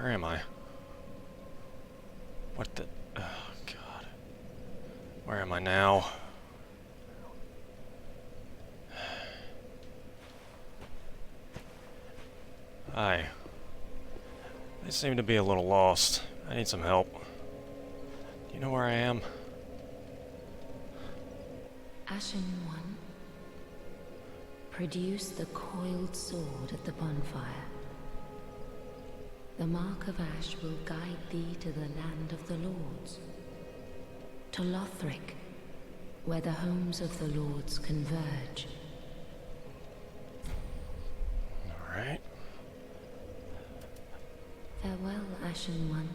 Where am I? What the... Oh, God. Where am I now? Hi. I seem to be a little lost. I need some help. Do you know where I am? Ashen One, produce the coiled sword at the bonfire. The mark of ash will guide thee to the land of the lords, to Lothric, where the homes of the lords converge. Alright. Farewell, Ashen One.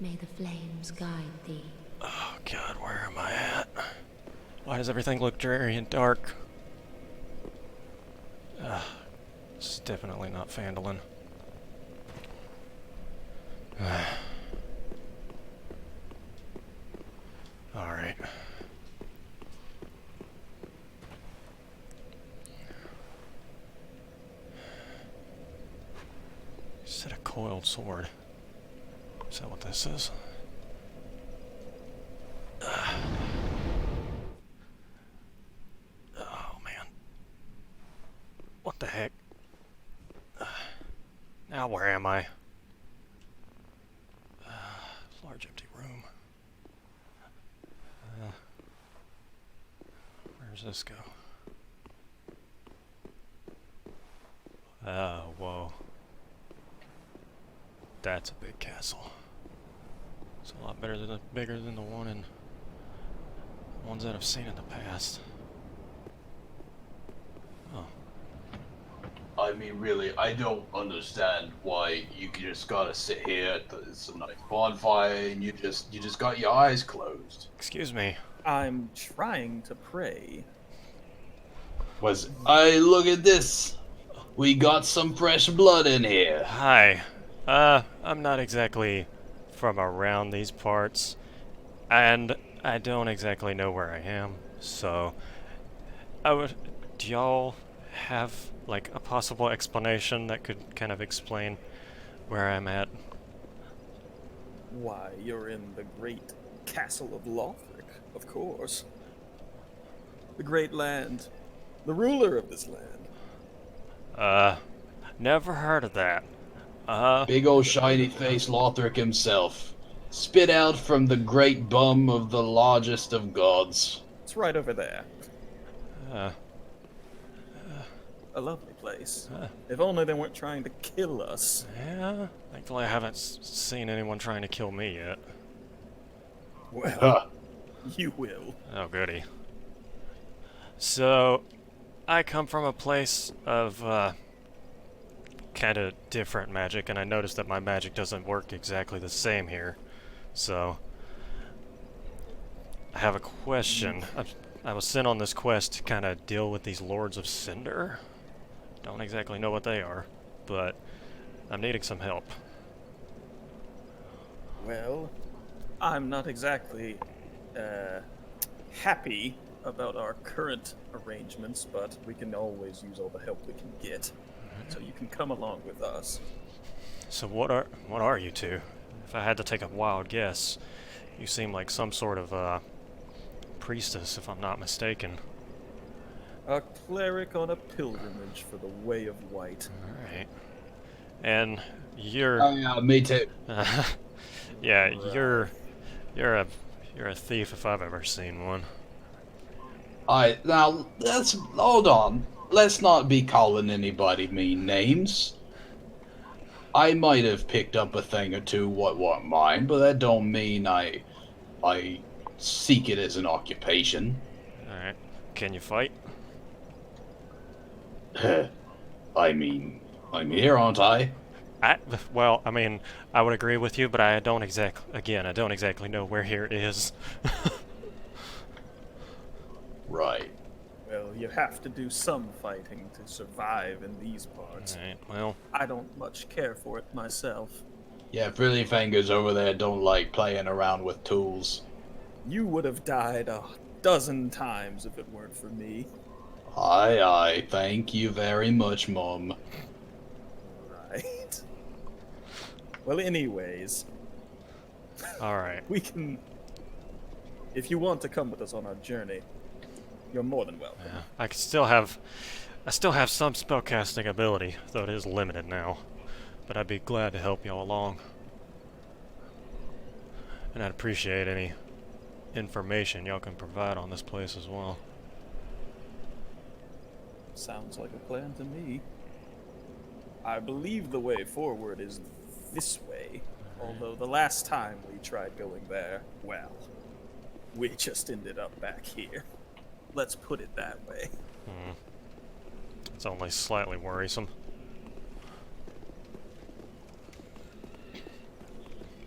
May the flames guide thee. Oh God, where am I at? Why does everything look dreary and dark? It's definitely not Phandalin. Alright. Set a coiled sword. Is that what this is? Oh man. What the heck? Now where am I? Large empty room. Where does this go? Oh, whoa. That's a big castle. It's a lot bigger than the ones that I've seen in the past. Oh. I mean, really, I don't understand why you just gotta sit here at some nice bonfire and you just got your eyes closed. Excuse me. I'm trying to pray. Hey, look at this. We got some fresh blood in here. Hi. I'm not exactly from around these parts, and I don't exactly know where I am, so do y'all have like a possible explanation that could kind of explain where I'm at? Why, you're in the great castle of Lothric, of course. The great land. The ruler of this land. Never heard of that. Big old shiny face Lothric himself. Spit out from the great bum of the largest of gods. It's right over there. uh, A lovely place. If only they weren't trying to kill us. yeah, thankfully I haven't seen anyone trying to kill me yet. Well, you will. Oh, goody. So, I come from a place of, kind of different magic, and I noticed that my magic doesn't work exactly the same here. So, I have a question. I was sent on this quest to kind of deal with these Lords of Cinder. Don't exactly know what they are, but I'm needing some help. Well, I'm not exactly, happy about our current arrangements, but we can always use all the help we can get. So you can come along with us. So what are you two? If I had to take a wild guess, you seem like some sort of priestess, if I'm not mistaken. A cleric on a pilgrimage for the Way of White. All right. And you're Oh yeah, me too. yeah, you're a thief if I've ever seen one. Now let's hold on. Let's not be calling anybody mean names. I might have picked up a thing or two what weren't mine, but that don't mean I seek it as an occupation. All right. Can you fight? I mean, I'm here, aren't I? Well, I mean, I would agree with you, but I don't exactly know where here is. Right. Well, you have to do some fighting to survive in these parts. All right. Well, I don't much care for it myself. Yeah, Frilly Fingers over there don't like playing around with tools. You would have died 12 times if it weren't for me. Aye, thank you very much, Mum. Right. Well, anyways, Alright. we can... If you want to come with us on our journey, you're more than welcome. Yeah. I still have some spellcasting ability, though it is limited now. But I'd be glad to help y'all along. And I'd appreciate any information y'all can provide on this place as well. Sounds like a plan to me. I believe the way forward is this way, although the last time we tried going there, well, we just ended up back here. Let's put it that way. It's only slightly worrisome.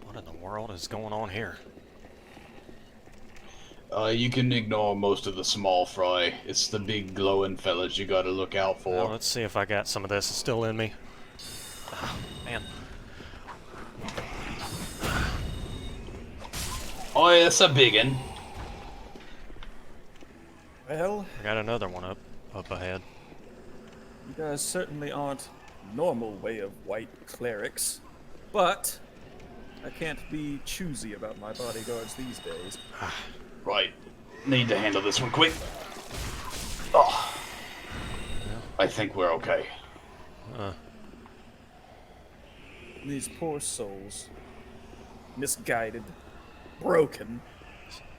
What in the world is going on here? You can ignore most of the small fry. It's the big glowing fellas you gotta look out for. Well, let's see if I got some of this still in me. Oh, man. Oh, yeah, that's a big one. Well, I got another one up ahead. you guys certainly aren't normal way of white clerics, but I can't be choosy about my bodyguards these days. Right. Need to handle this one quick. Oh. I think we're okay. These poor souls. Misguided. Broken.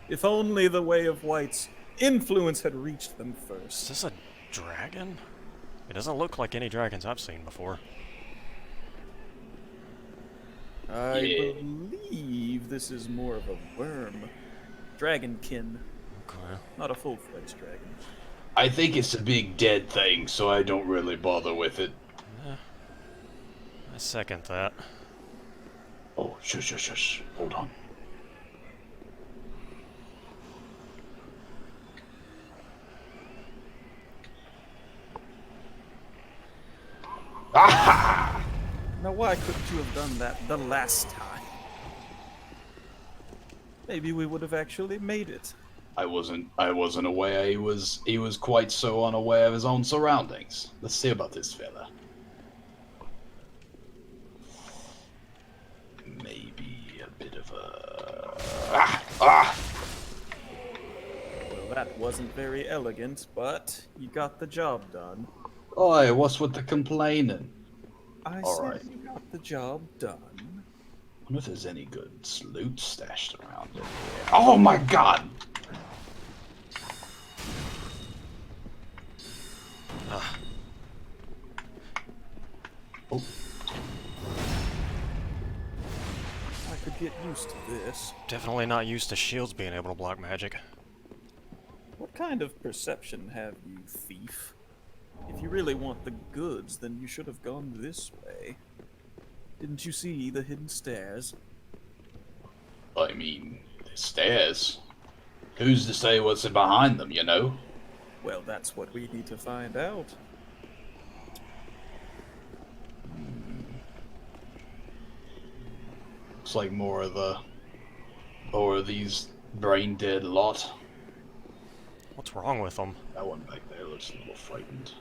If only the way of white's influence had reached them Is first. this a dragon? It doesn't look like any dragons I've seen before. I Yeah. believe this is more of a worm. Dragonkin, Okay. not a full-fledged dragon. I think it's a big dead thing, so I don't really bother with it. I second that. Oh, shush, shush, shush. Hold on. Aha! Now why couldn't you have done that the last time? Maybe we would have actually made it. I wasn't aware he was quite so unaware of his own surroundings. Let's see about this fella. Maybe a bit of a Well, that wasn't very elegant, but you got the job done. Oi, what's with the complaining? I All said right. you got the job done. I wonder if there's any good loot stashed around in here. Oh my god! Oh, I could get used to this. Definitely not used to shields being able to block magic. What kind of perception have you, thief? If you really want the goods, then you should have gone this way. Didn't you see the hidden stairs? I mean, the stairs. Who's to say what's behind them, you know? Well, that's what we need to find out. Looks like more of these brain dead lot. What's wrong with them? That one back there looks a little frightened.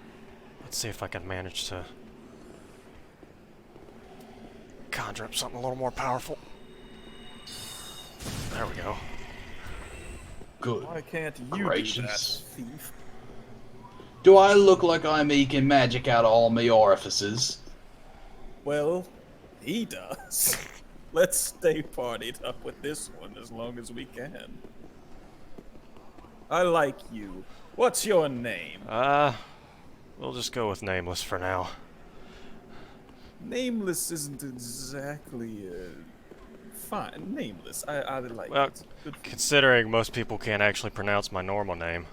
Let's see if I can manage to conjure up something a little more powerful. There we go. Good. Why can't you Gracious. do that, thief? Do I look like I'm eking magic out of all my orifices? Well, he does. Let's stay partied up with this one as long as we can. I like you. What's your name? We'll just go with Nameless for now. Nameless isn't exactly, fine. Nameless. I like Well, it. Good for considering most people can't actually pronounce my normal name.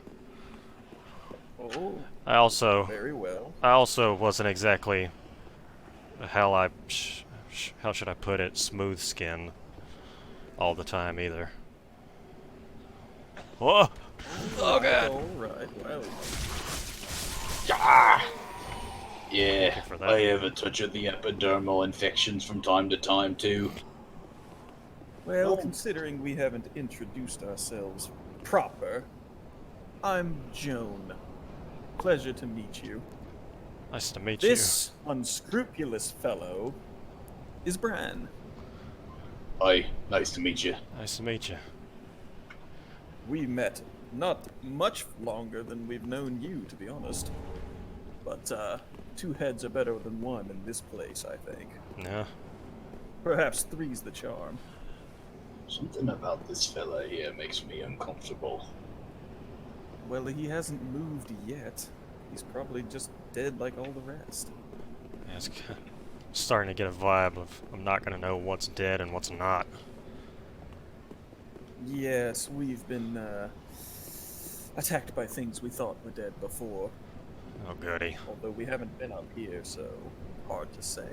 Oh, I also very well. wasn't exactly how should I put it, smooth skin all the time either. Whoa! Oh god! Alright, well. Ah! Yeah, Thank you for that. I have a touch of the epidermal infections from time to time too. Well, considering we haven't introduced ourselves proper, I'm Joan. Pleasure to meet you. Nice to meet This unscrupulous fellow is Bran. Hi, nice to meet you. Nice to meet you. We met not much longer than we've known you, to be honest. But, two heads are better than one in this place, I think. Yeah. Perhaps three's the charm. Something about this fella here makes me uncomfortable. Well, he hasn't moved yet. He's probably just dead like all the rest. Yeah, it's starting to get a vibe of I'm not gonna know what's dead and what's not. Yes, we've been, attacked by things we thought were dead before. Oh goody. Although we haven't been up here, so hard to say.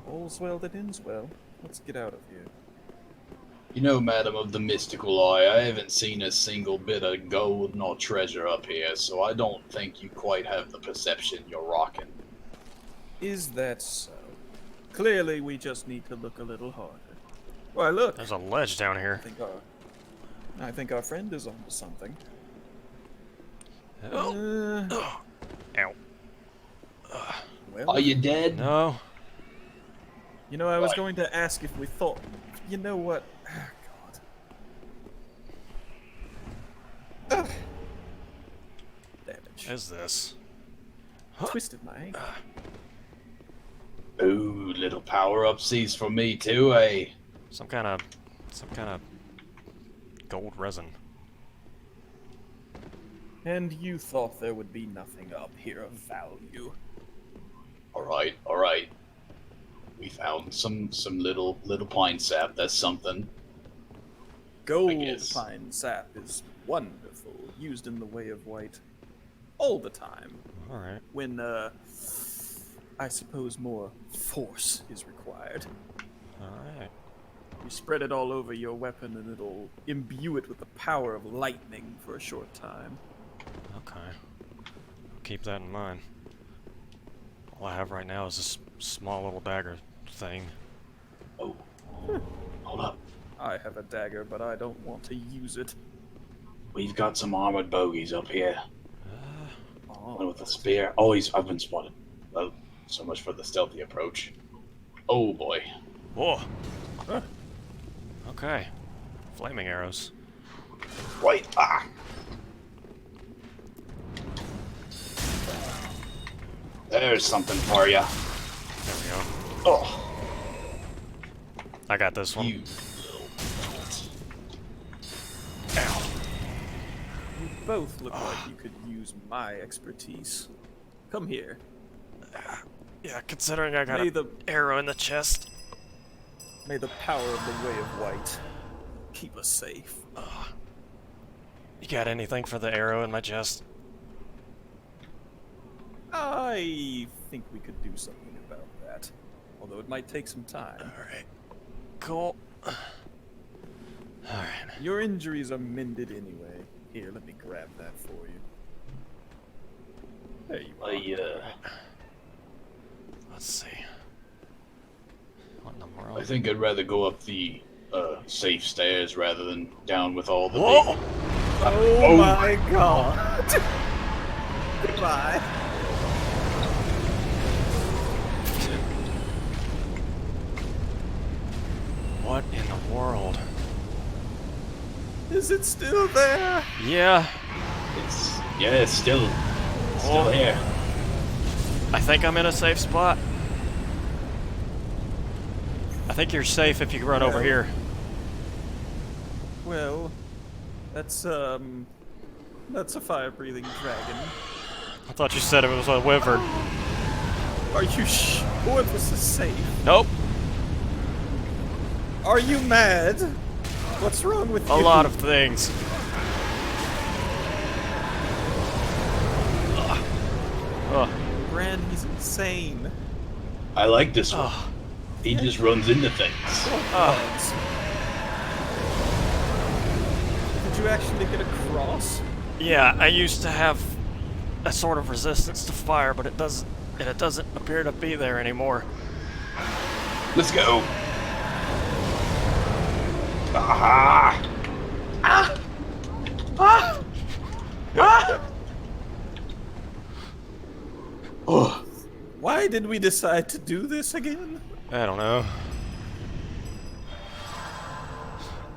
All's well that ends well. Let's get out of here. You know, Madam of the Mystical Eye, I haven't seen a single bit of gold nor treasure up here, so I don't think you quite have the perception you're rocking. Is that so? Clearly, we just need to look a little harder. Why, look! There's a ledge down here. I think our friend is onto something. Oh. Ow. Well, Are you dead? No. you know, I was Right. going to ask if we thought... You know what? Ah, God. Ugh. Damage. Is this? Twisted my ankle. Ooh, little power-up-sies for me too, eh? Some kind of gold resin. And you thought there would be nothing up here of value. Alright, alright. We found some little pine sap, that's something. Gold guess. pine sap is wonderful, used in the way of white all the time. Alright. When, I suppose more force is required. Alright. You spread it all over your weapon and it'll imbue it with the power of lightning for a short time. Okay. I'll keep that in mind. All I have right now is this small little dagger thing. Oh. Hold up. I have a dagger, but I don't want to use it. We've got some armored bogies up here. Oh, One with a spear. Oh, I've been spotted. Well, so much for the stealthy approach. Oh boy. Whoa. Huh. Okay. Flaming arrows. Right. Ah. There's something for you. There we go. Oh, I got this one. you little brat. Ow. you both look like you could use my expertise. Come here. Yeah, considering I got May an the arrow in the chest. may the power of the way of white keep us safe. You got anything for the arrow in my chest? I think we could do something about that. Although it might take some time. Alright. Cool. Alright. Your injuries are mended anyway. Here, let me grab that for you. There you are. Let's see. What in the world? I think I'd rather go up the safe stairs rather than down with all the Whoa! Oh my god! Goodbye. What in the world? Is it still there? Yeah. It's still Oh. here. I think I'm in a safe spot. I think you're safe if you run over Well. here. Well, that's a fire-breathing dragon. I thought you said it was a wyvern. Are you sure this is safe? Nope. Are you mad? What's wrong with A you? lot of things. Ugh. Bran, he's insane. I like this one. Ugh. He just runs into things. Bugs. Did you actually get across? Yeah, I used to have a sort of resistance to fire, but it doesn't appear to be there anymore. Let's go. Aha! Ah! Ah! Ah! Why did we decide to do this again? I don't know.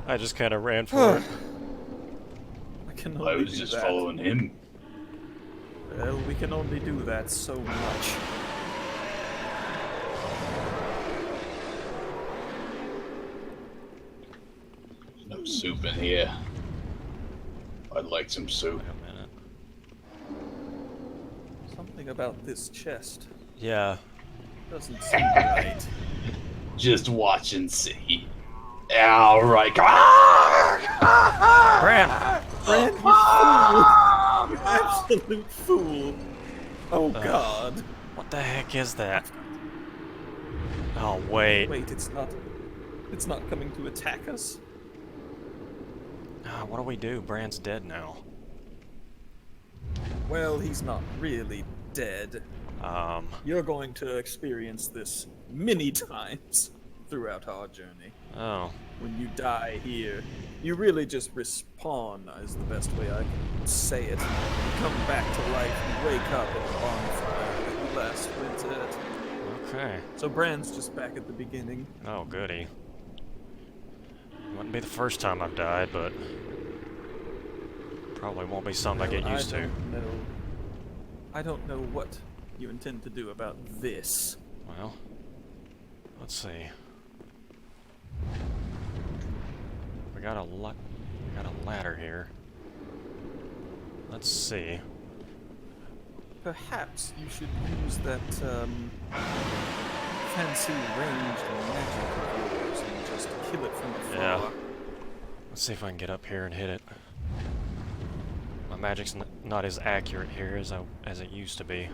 I just kind of ran for it. I can I only was do just that. following him. Well, we can only do that so much. There's no soup in here. I'd like some soup. Wait a minute. Something about this chest Yeah. doesn't seem right. Just watch and see. Alright. Ah! Bran! Bran, you fool! You absolute fool! Oh God! What the heck is that? Oh, wait. Wait, it's not. It's not coming to attack us. What do we do? Bran's dead now. Well, he's not really dead. Um, You're going to experience this many times throughout our journey. oh. When you die here, you really just respawn, is the best way I can say it. You come back to life, you wake up at the bonfire that you last went at. Okay. So Bran's just back at the beginning. Oh, goody. Wouldn't be the first time I've died, but probably won't be something I get used to. I don't know what you intend to do about this. Well, let's see. We got a ladder here. Let's see. Perhaps you should use that fancy ranged magic of yours and just kill it from afar. Yeah. Let's see if I can get up here and hit it. My magic's not as accurate here as it used to be.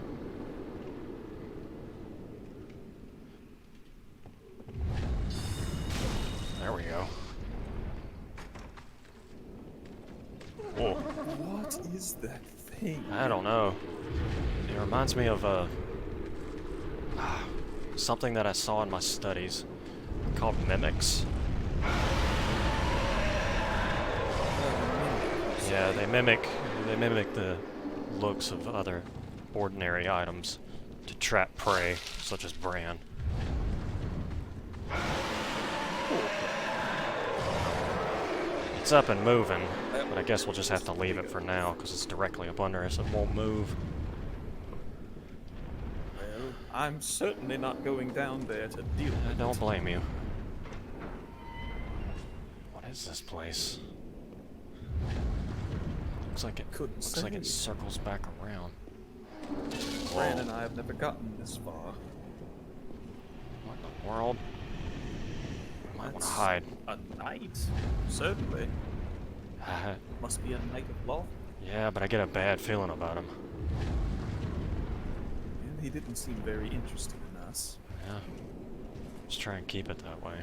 There we go. Whoa. What is that thing? I don't know. It reminds me of something that I saw in my studies called mimics. Yeah, they mimic the looks of other ordinary items to trap prey, such as Bran. It's up and moving, but I guess we'll just have to leave it for now because it's directly up under us. It won't move. Well, I'm certainly not going down there to deal I with don't it. blame you. What is this place? Looks like it circles back around. Bran and I have never gotten this far. What in the world? I might want to That's hide. A knight? Certainly. Must be a knight of law. Yeah, but I get a bad feeling about him. And he didn't seem very interested in us. Yeah. Let's try and keep it that way.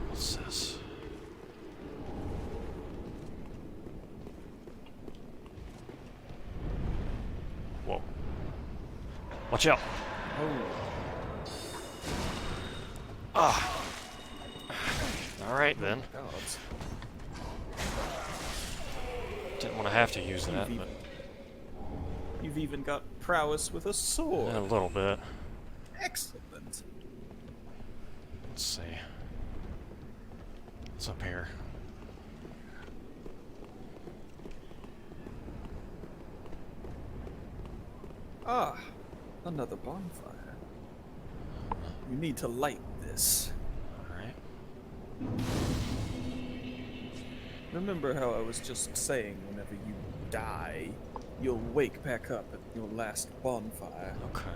What's this? Whoa. Watch out! Oh, Ah! Alright then. gods. Didn't want to have to use that, but You've even got prowess with a sword. a little bit. Excellent. Let's see. What's up here? Ah, another bonfire. You need to light this. Alright. Remember how I was just saying whenever you die, you'll wake back up at your last bonfire? Okay.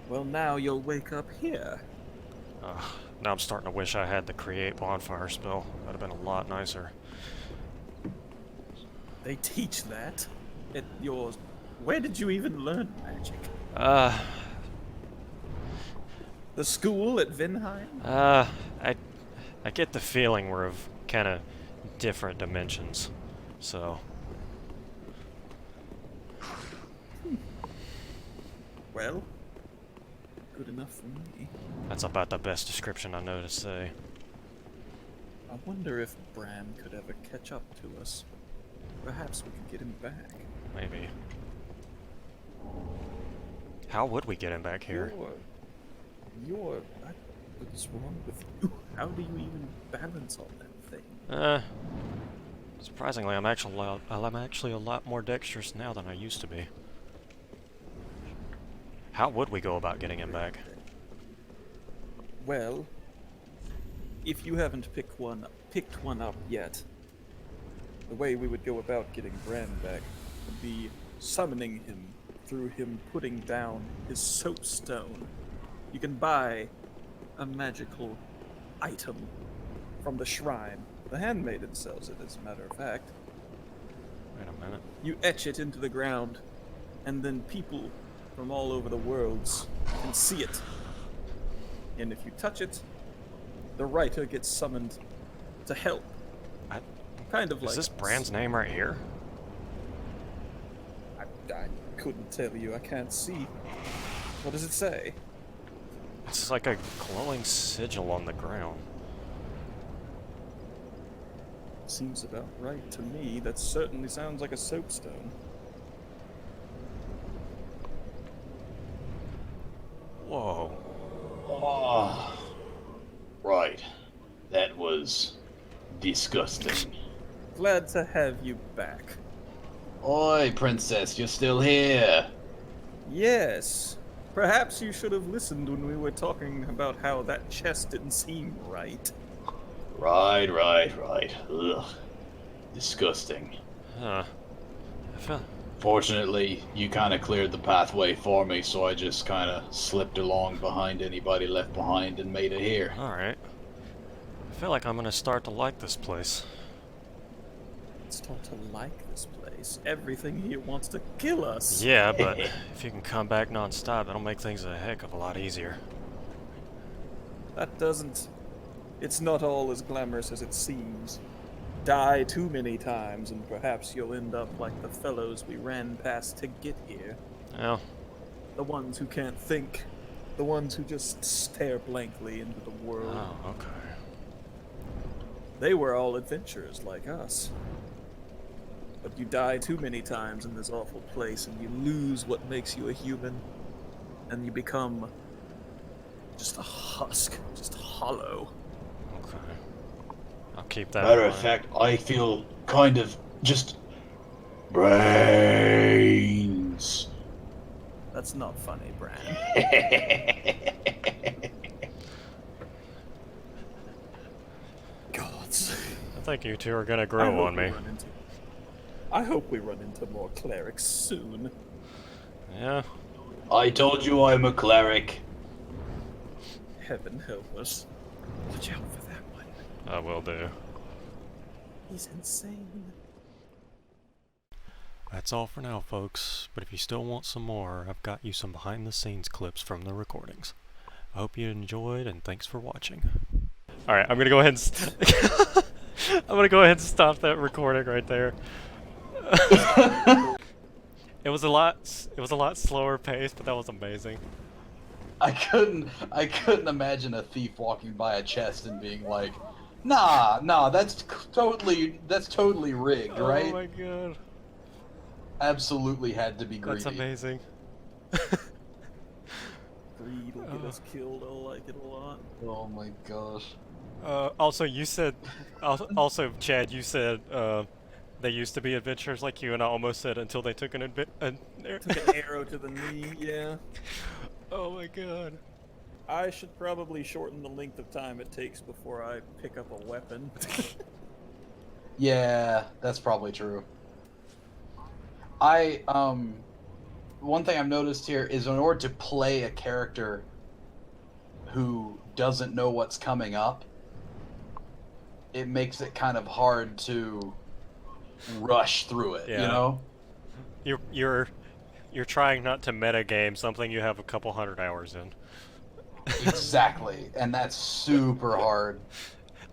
Well, now you'll wake up here. Now I'm starting to wish I had the create bonfire spell. That'd have been a lot nicer. They teach that at yours. Where did you even learn magic? The school at Vinheim? I get the feeling we're of kind of different dimensions, so. Well, good enough for me. That's about the best description I know to say. I wonder if Bran could ever catch up to us. Perhaps we could get him back. Maybe. How would we get him back here? What's wrong with you? How do you even balance on that thing? Surprisingly, I'm actually a lot more dexterous now than I used to be. How would we go about getting him back? Well, if you haven't picked one up yet, the way we would go about getting Bran back would be summoning him through him putting down his soapstone. You can buy a magical item from the shrine. The handmaiden sells it, as a matter of fact. Wait a minute. You etch it into the ground, and then people from all over the worlds can see it. And if you touch it, the writer gets summoned to help. Kind of like... Is this Bran's name right here? I couldn't tell you. I can't see. What does it say? It's like a glowing sigil on the ground. Seems about right to me. That certainly sounds like a soapstone. Whoa. Oh, right. That was disgusting. Glad to have you back. Oi, princess, you're still here. Yes. Perhaps you should have listened when we were talking about how that chest didn't seem right. Right. Ugh. Disgusting. Huh. Fortunately, you kind of cleared the pathway for me, so I just kind of slipped along behind anybody left behind and made it here. Alright. I feel like I'm gonna start to like this place. Start to like this place. Everything here wants to kill us. Yeah, but if you can come back non-stop, that'll make things a heck of a lot easier. That doesn't... It's not all as glamorous as it seems. Die too many times, and perhaps you'll end up like the fellows we ran past to get here. Well, The ones who can't think. The ones who just stare blankly into the world. oh, okay. They were all adventurers like us. But you die too many times in this awful place, and you lose what makes you a human. And you become just a husk, just hollow. Okay. I'll keep that Matter in of mind. fact, I feel kind of just brains. That's not funny, Bran. Gods. I think you two are gonna grow on me. I hope we run into more clerics soon. Yeah. I told you I'm a cleric. Heaven help us. Watch out for that one. I will do. He's insane. That's all for now, folks, but if you still want some more, I've got you some behind-the-scenes clips from the recordings. I hope you enjoyed, and thanks for watching. Alright, I'm gonna go ahead and I'm gonna go ahead and stop that recording right there. It was a lot slower paced, but that was amazing. I couldn't imagine a thief walking by a chest and being like, nah, that's totally rigged, right? Oh my god. Absolutely had to be greedy. That's amazing. Greed will get us killed. I'll like it a lot. Oh my gosh. Also, you said, also, Chad, you said, they used to be adventurers like you, and I almost said until they took an Took an arrow to the knee, yeah. Oh my god. I should probably shorten the length of time it takes before I pick up a weapon. Yeah, that's probably true. One thing I've noticed here is in order to play a character who doesn't know what's coming up, it makes it kind of hard to rush through it, Yeah. you know? You're trying not to metagame something you have a couple hundred hours in. Exactly, and that's super hard.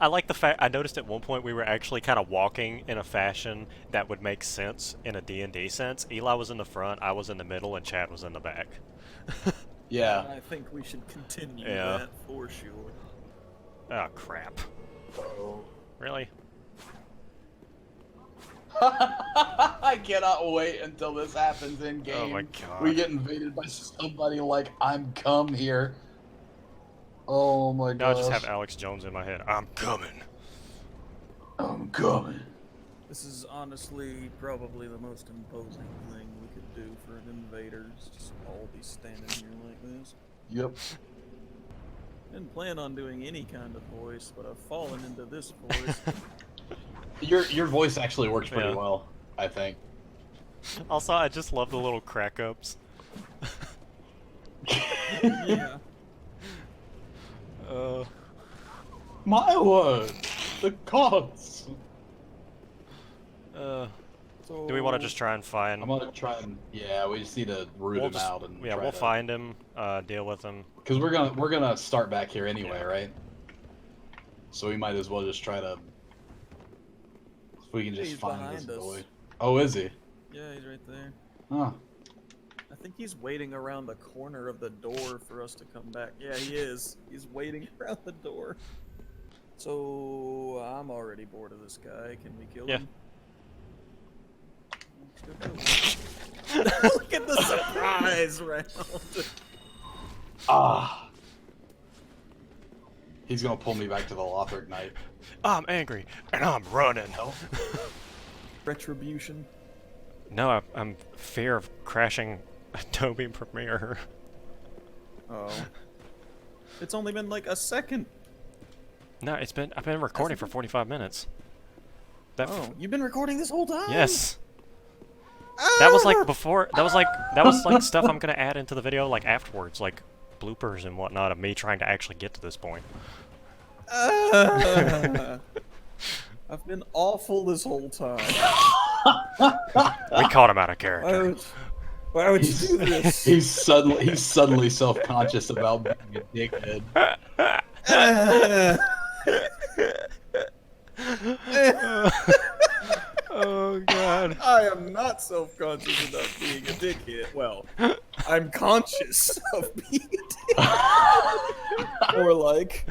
I like the fact I noticed at one point we were actually kind of walking in a fashion that would make sense in a D&D sense. Eli was in the front, I was in the middle, and Chad was in the back. Yeah. I think we should continue Yeah. that for sure. Oh crap. Oh. Really? I cannot wait until this happens in game. Oh my god. We get invaded by somebody like I'm come here. Oh my Now I god. just have Alex Jones in my head. I'm coming. I'm coming. This is honestly probably the most imposing thing we could do for an invader. Is just all be standing here like this. Yep. Didn't plan on doing any kind of voice, but I've fallen into this voice. Your voice actually works pretty Yeah. well, I think. Also, I just love the little crack ups. Yeah. My word, the gods. So Do we want to just try and find? I'm gonna try and we just need to root him out and we'll find him, deal with him. because we're gonna start back here anyway, right? So we might as well just try to. If we can just He's find this behind us. boy. Oh, is he? Yeah, he's right there. Huh. I think he's waiting around the corner of the door for us to come back. Yeah, he is. He's waiting around the door. So I'm already bored of this guy. Can we kill him? Let's go kill him. Look at the surprise round. Ah. He's gonna pull me back to the Lothric Knight. I'm angry and I'm running. Retribution. No, I'm fear of crashing Adobe Premiere. Oh. It's only been like a second. No, I've been recording for 45 minutes. Oh, you've been recording this whole time? Yes. That was like before. That was like stuff I'm gonna add into the video like afterwards, like bloopers and whatnot of me trying to actually get to this point. I've been awful this whole time. We caught him out of character. Why would you do this? He's suddenly self-conscious about being a dickhead. Oh god. I am not self-conscious about being a dickhead. Well, I'm conscious of being a dickhead. Or like,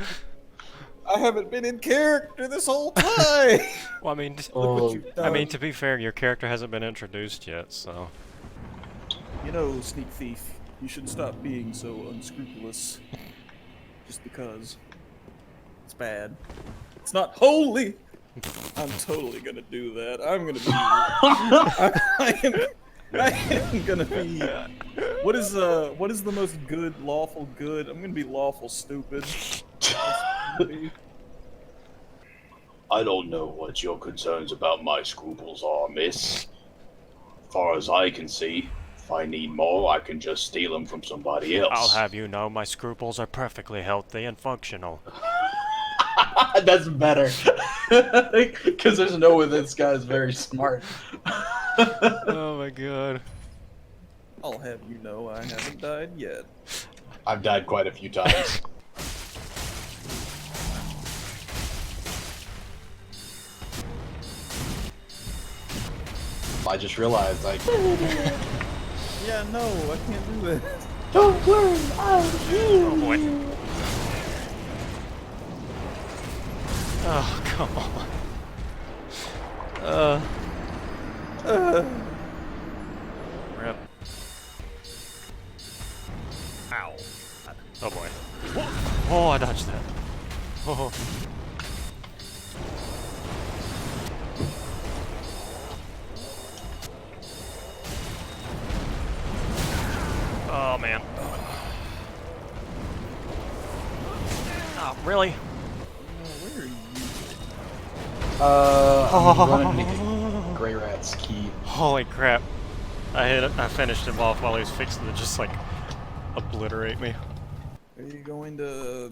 I haven't been in character this whole time. Well, I mean, Look what you've done. to be fair, your character hasn't been introduced yet, so. You know, Sneak Thief, you should stop being so unscrupulous. Just because. It's bad. It's not holy! I'm totally gonna do that. I'm gonna be... I am gonna be... What is the most good, lawful good? I'm gonna be lawful stupid. I don't know what your concerns about my scruples are, miss. As far as I can see, if I need more, I can just steal them from somebody else. I'll have you know my scruples are perfectly healthy and functional. That's better. Because there's no way this guy's very smart. Oh my god. I'll have you know I haven't died yet. I've died quite a few times. I just realized, like... Yeah, no, I can't do that. Don't worry, I'll heal Oh boy. you. Oh, come on. Rip. Ow. Oh boy. Oh, I dodged that. Oh. Oh man. Oh, really? Where are you? I'm running Grey Rat's key. Holy crap. I finished him off while he was fixing to just like obliterate me. Are you going to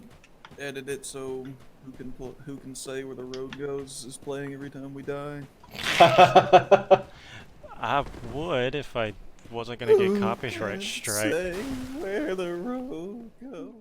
edit it so who can say where the road goes is playing every time we die? I would if I wasn't gonna get Who copyright can strike. say where the road goes?